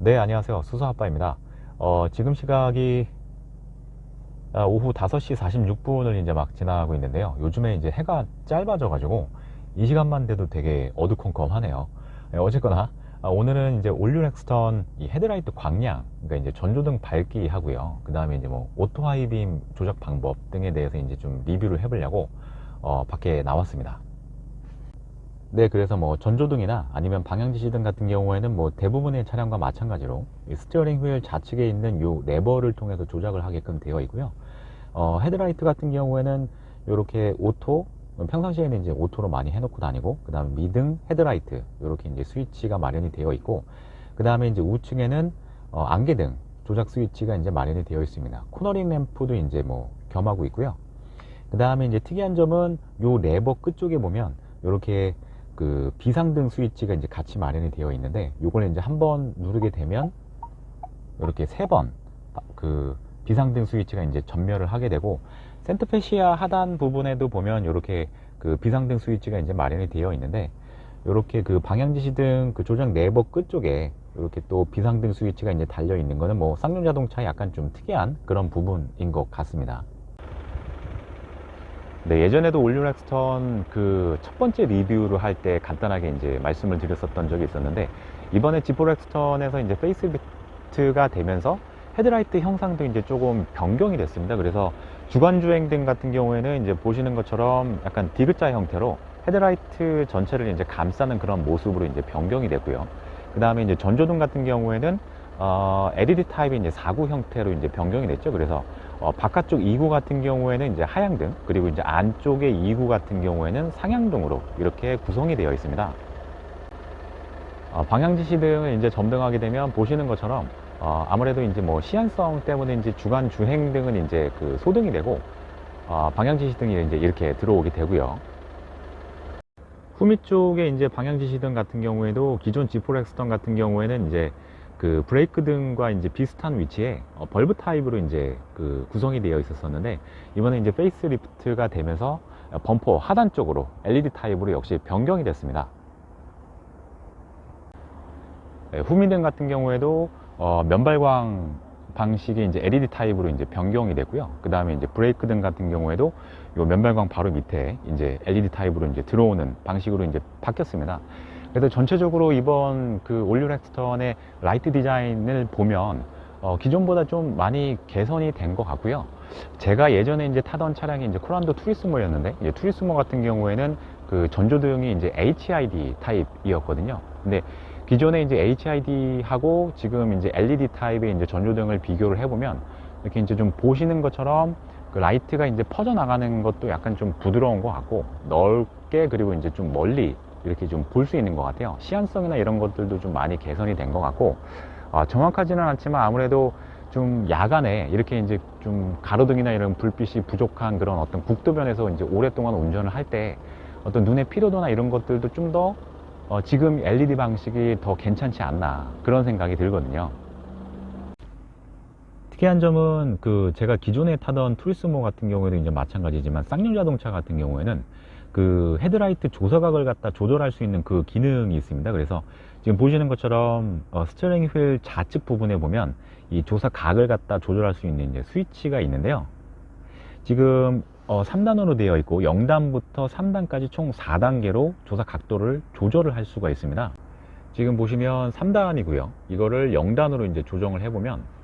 네, 안녕하세요. 수소아빠입니다. 지금 시각이 오후 5시 46분을 이제 막 지나가고 있는데요. 요즘에 이제 해가 짧아져가지고 이 시간만 돼도 되게 어두컴컴하네요. 어쨌거나 오늘은 이제 올류 렉스턴 이 헤드라이트 광량, 그러니까 이제 전조등 밝기 하고요. 그 다음에 이제 뭐 오토 하이빔 조작 방법 등에 대해서 이제 좀 리뷰를 해보려고 밖에 나왔습니다. 네, 그래서 뭐 전조등이나 아니면 방향지시등 같은 경우에는 뭐 대부분의 차량과 마찬가지로 이 스티어링 휠 좌측에 있는 요 레버를 통해서 조작을 하게끔 되어 있고요. 헤드라이트 같은 경우에는 이렇게 오토, 평상시에는 이제 오토로 많이 해놓고 다니고, 그 다음에 미등, 헤드라이트 이렇게 이제 스위치가 마련이 되어 있고, 그 다음에 이제 우측에는 안개등 조작 스위치가 이제 마련이 되어 있습니다. 코너링 램프도 이제 뭐 겸하고 있고요. 그 다음에 이제 특이한 점은 요 레버 끝쪽에 보면 이렇게 그 비상등 스위치가 이제 같이 마련이 되어 있는데, 요걸 이제 한번 누르게 되면 이렇게 3번 그 비상등 스위치가 이제 전멸을 하게 되고, 센터페시아 하단 부분에도 보면 이렇게 그 비상등 스위치가 이제 마련이 되어 있는데, 이렇게 그 방향지시등 그 조작 레버 끝쪽에 이렇게 또 비상등 스위치가 이제 달려 있는 거는 뭐 쌍용 자동차 약간 좀 특이한 그런 부분인 것 같습니다. 네, 예전에도 올류 렉스턴 그 첫 번째 리뷰를 할 때 간단하게 이제 말씀을 드렸었던 적이 있었는데, 이번에 지포 렉스턴에서 이제 페이스리프트가 되면서 헤드라이트 형상도 이제 조금 변경이 됐습니다. 그래서 주간 주행등 같은 경우에는 이제 보시는 것처럼 약간 디귿자 형태로 헤드라이트 전체를 이제 감싸는 그런 모습으로 이제 변경이 됐고요. 그 다음에 이제 전조등 같은 경우에는 LED 타입의 이제 4구 형태로 이제 변경이 됐죠. 그래서 바깥쪽 2구 같은 경우에는 이제 하향등, 그리고 이제 안쪽의 2구 같은 경우에는 상향등으로 이렇게 구성이 되어 있습니다. 방향지시등을 이제 점등하게 되면 보시는 것처럼 아무래도 이제 뭐 시한성 때문에 이제 주간 주행등은 이제 그 소등이 되고, 방향지시등이 이제 이렇게 들어오게 되고요. 후미 쪽에 이제 방향지시등 같은 경우에도 기존 지포 렉스턴 같은 경우에는 이제 그 브레이크 등과 이제 비슷한 위치에 벌브 타입으로 이제 그 구성이 되어 있었는데, 이번에 이제 페이스리프트가 되면서 범퍼 하단 쪽으로 LED 타입으로 역시 변경이 됐습니다. 네, 후미등 같은 경우에도 면발광 방식이 이제 LED 타입으로 이제 변경이 되고요. 그 다음에 이제 브레이크 등 같은 경우에도 요 면발광 바로 밑에 이제 LED 타입으로 이제 들어오는 방식으로 이제 바뀌었습니다. 그래서 전체적으로 이번 그 올류 렉스턴의 라이트 디자인을 보면 기존보다 좀 많이 개선이 된 것 같고요. 제가 예전에 이제 타던 차량이 이제 코란도 투리스모였는데, 이제 투리스모 같은 경우에는 그 전조등이 이제 HID 타입이었거든요. 근데 기존에 이제 HID하고 지금 이제 LED 타입의 이제 전조등을 비교를 해보면, 이렇게 이제 좀 보시는 것처럼 그 라이트가 이제 퍼져나가는 것도 약간 좀 부드러운 것 같고, 넓게, 그리고 이제 좀 멀리 이렇게 좀 볼 수 있는 것 같아요. 시안성이나 이런 것들도 좀 많이 개선이 된 것 같고, 정확하지는 않지만 아무래도 좀 야간에 이렇게 이제 좀 가로등이나 이런 불빛이 부족한 그런 어떤 국도변에서 이제 오랫동안 운전을 할 때 어떤 눈의 피로도나 이런 것들도 좀 더 지금 LED 방식이 더 괜찮지 않나, 그런 생각이 들거든요. 특이한 점은 그 제가 기존에 타던 투리스모 같은 경우에도 이제 마찬가지지만, 쌍용 자동차 같은 경우에는 그 헤드라이트 조사각을 갖다 조절할 수 있는 그 기능이 있습니다. 그래서 지금 보시는 것처럼 스티어링 휠 좌측 부분에 보면 이 조사각을 갖다 조절할 수 있는 이제 스위치가 있는데요. 지금 3단으로 되어 있고 0단부터 3단까지 총 4단계로 조사 각도를 조절을 할 수가 있습니다. 지금 보시면 3단이고요. 이거를 0단으로 이제 조정을 해보면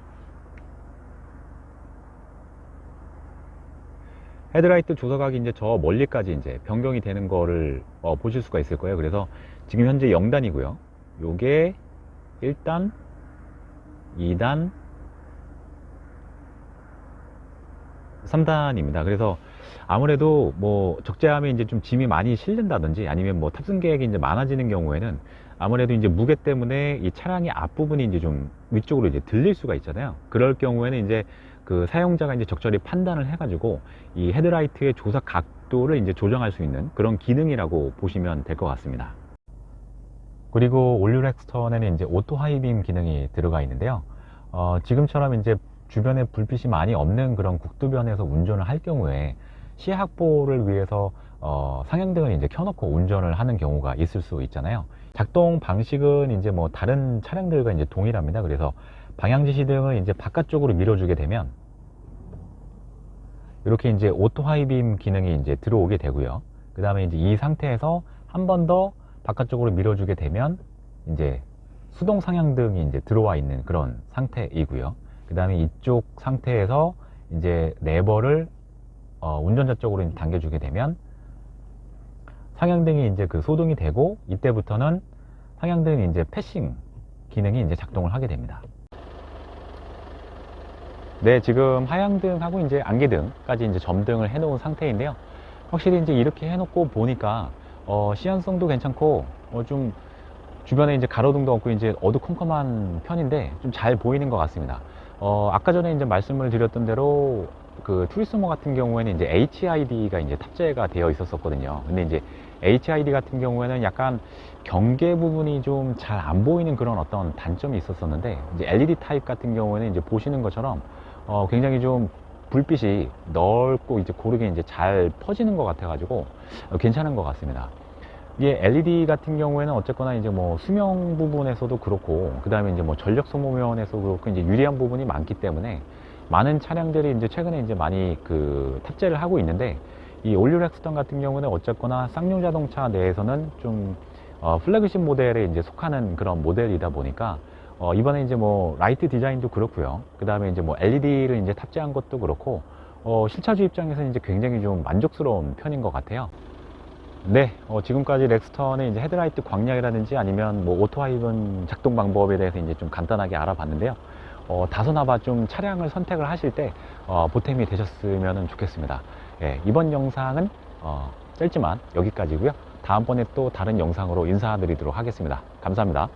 헤드라이트 조사각이 이제 저 멀리까지 이제 변경이 되는 거를 보실 수가 있을 거예요. 그래서 지금 현재 0단이고요. 요게 1단, 2단, 3단입니다. 그래서 아무래도 뭐 적재함에 이제 좀 짐이 많이 실린다든지, 아니면 뭐 탑승 계획이 이제 많아지는 경우에는 아무래도 이제 무게 때문에 이 차량의 앞부분이 이제 좀 위쪽으로 이제 들릴 수가 있잖아요. 그럴 경우에는 이제 그 사용자가 이제 적절히 판단을 해가지고 이 헤드라이트의 조사 각도를 이제 조정할 수 있는 그런 기능이라고 보시면 될 것 같습니다. 그리고 올류 렉스턴에는 이제 오토 하이빔 기능이 들어가 있는데요. 지금처럼 이제 주변에 불빛이 많이 없는 그런 국도변에서 운전을 할 경우에 시야 확보를 위해서 상향등을 이제 켜놓고 운전을 하는 경우가 있을 수 있잖아요. 작동 방식은 이제 뭐 다른 차량들과 이제 동일합니다. 그래서 방향지시등을 이제 바깥쪽으로 밀어주게 되면 이렇게 이제 오토 하이빔 기능이 이제 들어오게 되고요. 그 다음에 이제 이 상태에서 한 번 더 바깥쪽으로 밀어주게 되면 이제 수동 상향등이 이제 들어와 있는 그런 상태이고요. 그 다음에 이쪽 상태에서 이제 레버를 운전자 쪽으로 이제 당겨주게 되면 상향등이 이제 그 소등이 되고, 이때부터는 상향등이 이제 패싱 기능이 이제 작동을 하게 됩니다. 네, 지금 하향등하고 이제 안개등까지 이제 점등을 해 놓은 상태인데요. 확실히 이제 이렇게 해 놓고 보니까 시안성도 괜찮고 좀 주변에 이제 가로등도 없고 이제 어두컴컴한 편인데 좀 잘 보이는 것 같습니다. 아까 전에 이제 말씀을 드렸던 대로 그 투리스모 같은 경우에는 이제 HID가 이제 탑재가 되어 있었거든요. 근데 이제 HID 같은 경우에는 약간 경계 부분이 좀 잘 안 보이는 그런 어떤 단점이 있었었는데, 이제 LED 타입 같은 경우에는 이제 보시는 것처럼 굉장히 좀 불빛이 넓고 이제 고르게 이제 잘 퍼지는 것 같아가지고 괜찮은 것 같습니다. 이게 LED 같은 경우에는 어쨌거나 이제 뭐 수명 부분에서도 그렇고, 그 다음에 이제 뭐 전력 소모면에서도 그렇고 이제 유리한 부분이 많기 때문에 많은 차량들이 이제 최근에 이제 많이 그 탑재를 하고 있는데, 이 올류 렉스턴 같은 경우는 어쨌거나 쌍용 자동차 내에서는 좀 플래그십 모델에 이제 속하는 그런 모델이다 보니까 이번에 이제 뭐 라이트 디자인도 그렇고요. 그 다음에 이제 뭐 LED를 이제 탑재한 것도 그렇고 실차주 입장에서는 이제 굉장히 좀 만족스러운 편인 것 같아요. 네, 지금까지 렉스턴의 이제 헤드라이트 광량이라든지 아니면 뭐 오토하이븐 작동 방법에 대해서 이제 좀 간단하게 알아봤는데요. 다소나마 좀 차량을 선택을 하실 때 보탬이 되셨으면 좋겠습니다. 예, 이번 영상은 짧지만 여기까지고요. 다음번에 또 다른 영상으로 인사드리도록 하겠습니다. 감사합니다.